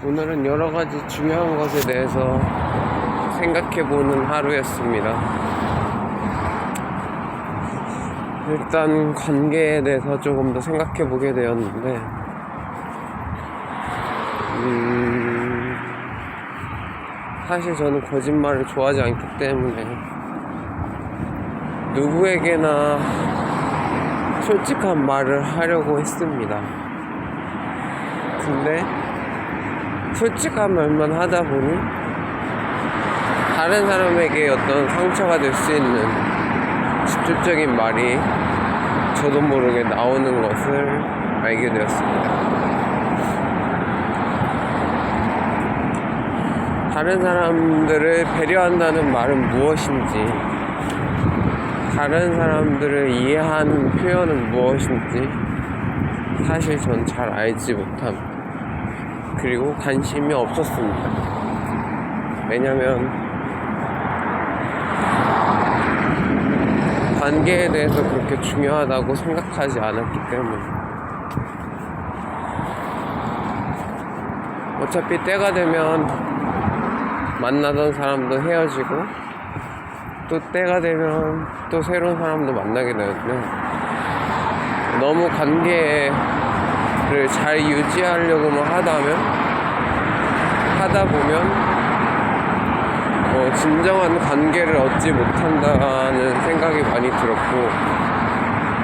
오늘은 여러 가지 중요한 것에 대해서 생각해보는 하루였습니다. 일단 관계에 대해서 조금 더 생각해보게 되었는데, 사실 저는 거짓말을 좋아하지 않기 때문에 누구에게나 솔직한 말을 하려고 했습니다. 근데 솔직한 말만 하다 보니 다른 사람에게 어떤 상처가 될 수 있는 직접적인 말이 저도 모르게 나오는 것을 알게 되었습니다. 다른 사람들을 배려한다는 말은 무엇인지, 다른 사람들을 이해하는 표현은 무엇인지 사실 전 잘 알지 못합니다. 그리고 관심이 없었습니다. 왜냐면 관계에 대해서 그렇게 중요하다고 생각하지 않았기 때문에. 어차피 때가 되면 만나던 사람도 헤어지고, 또 때가 되면 또 새로운 사람도 만나게 되는데, 너무 관계를 잘 유지하려고만 하다 보면 진정한 관계를 얻지 못한다는 생각이 많이 들었고,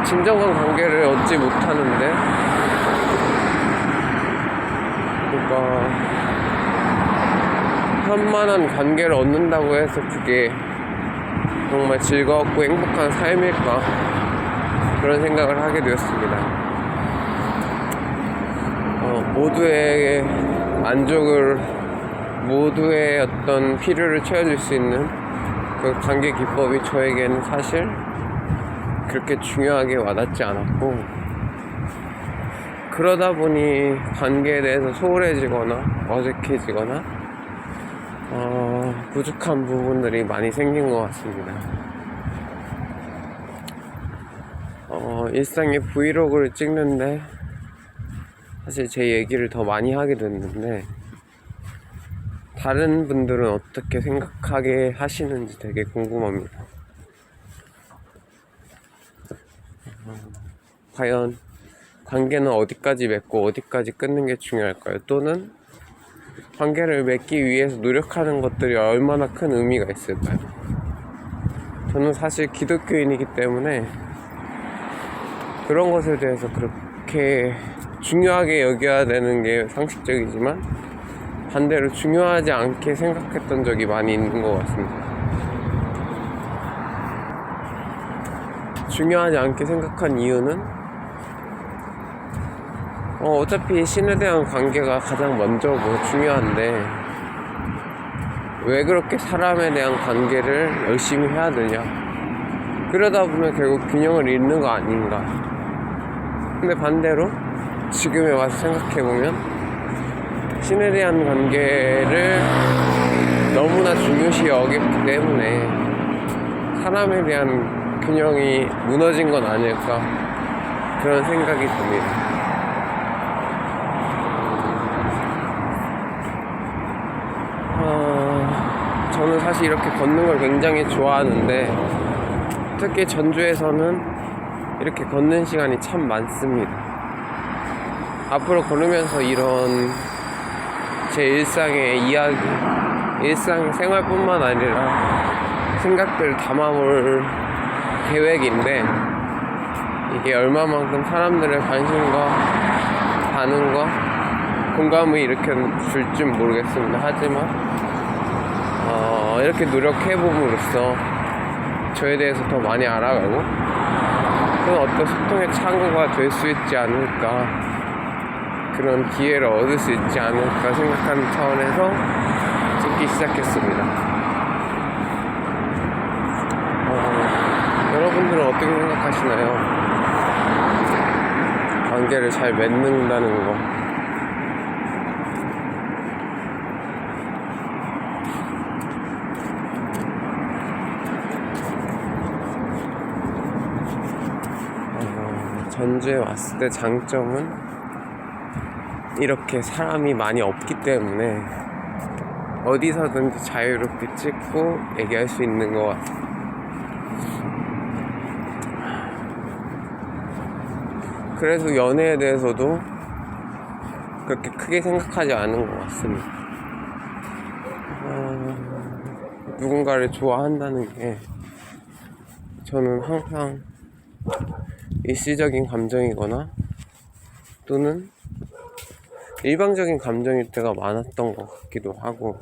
진정한 관계를 얻지 못하는데 뭔가 편만한 관계를 얻는다고 해서 그게 정말 즐겁고 행복한 삶일까, 그런 생각을 하게 되었습니다. 모두의 만족을, 모두의 어떤 필요를 채워줄 수 있는 그 관계 기법이 저에게는 사실 그렇게 중요하게 와닿지 않았고, 그러다 보니 관계에 대해서 소홀해지거나 어색해지거나 부족한 부분들이 많이 생긴 것 같습니다. 일상의 브이로그를 찍는데 사실 제 얘기를 더 많이 하게 됐는데, 다른 분들은 어떻게 생각하게 하시는지 되게 궁금합니다. 과연 관계는 어디까지 맺고 어디까지 끊는 게 중요할까요? 또는 관계를 맺기 위해서 노력하는 것들이 얼마나 큰 의미가 있을까요? 저는 사실 기독교인이기 때문에 그런 것에 대해서 그렇게 중요하게 여겨야 되는 게 상식적이지만, 반대로 중요하지 않게 생각했던 적이 많이 있는 것 같습니다. 중요하지 않게 생각한 이유는 어차피 신에 대한 관계가 가장 먼저고 중요한데 왜 그렇게 사람에 대한 관계를 열심히 해야 되냐, 그러다 보면 결국 균형을 잃는 거 아닌가. 근데 반대로 지금에 와서 생각해보면 신에 대한 관계를 너무나 중요시 여겼기 때문에 사람에 대한 균형이 무너진 건 아닐까, 그런 생각이 듭니다. 저는 사실 이렇게 걷는 걸 굉장히 좋아하는데, 특히 전주에서는 이렇게 걷는 시간이 참 많습니다. 앞으로 걸으면서 이런 제 일상의 이야기, 일상의 생활뿐만 아니라 생각들을 담아볼 계획인데, 이게 얼마만큼 사람들의 관심과 반응과 공감을 일으켜줄지 모르겠습니다. 하지만 이렇게 노력해봄으로써 저에 대해서 더 많이 알아가고, 그런 어떤 소통의 창구가 될 수 있지 않을까, 그런 기회를 얻을 수 있지 않을까 생각하는 차원에서 찍기 시작했습니다. 여러분들은 어떻게 생각하시나요? 관계를 잘 맺는다는 거. 전주에 왔을 때 장점은 이렇게 사람이 많이 없기 때문에 어디서든지 자유롭게 찍고 얘기할 수 있는 것 같아요. 그래서 연애에 대해서도 그렇게 크게 생각하지 않은 것 같습니다. 누군가를 좋아한다는 게 저는 항상 일시적인 감정이거나 또는 일방적인 감정일 때가 많았던 것 같기도 하고,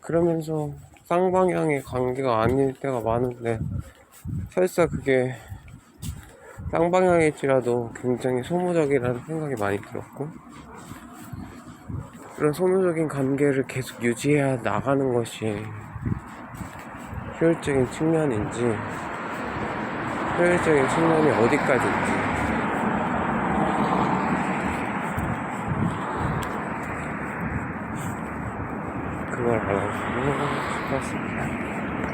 그러면서 쌍방향의 관계가 아닐 때가 많은데 설사 그게 쌍방향일지라도 굉장히 소모적이라는 생각이 많이 들었고, 그런 소모적인 관계를 계속 유지해야 나가는 것이 효율적인 측면인지, 효율적인 측면이 어디까지인지 그걸 알아보고 싶었습니다.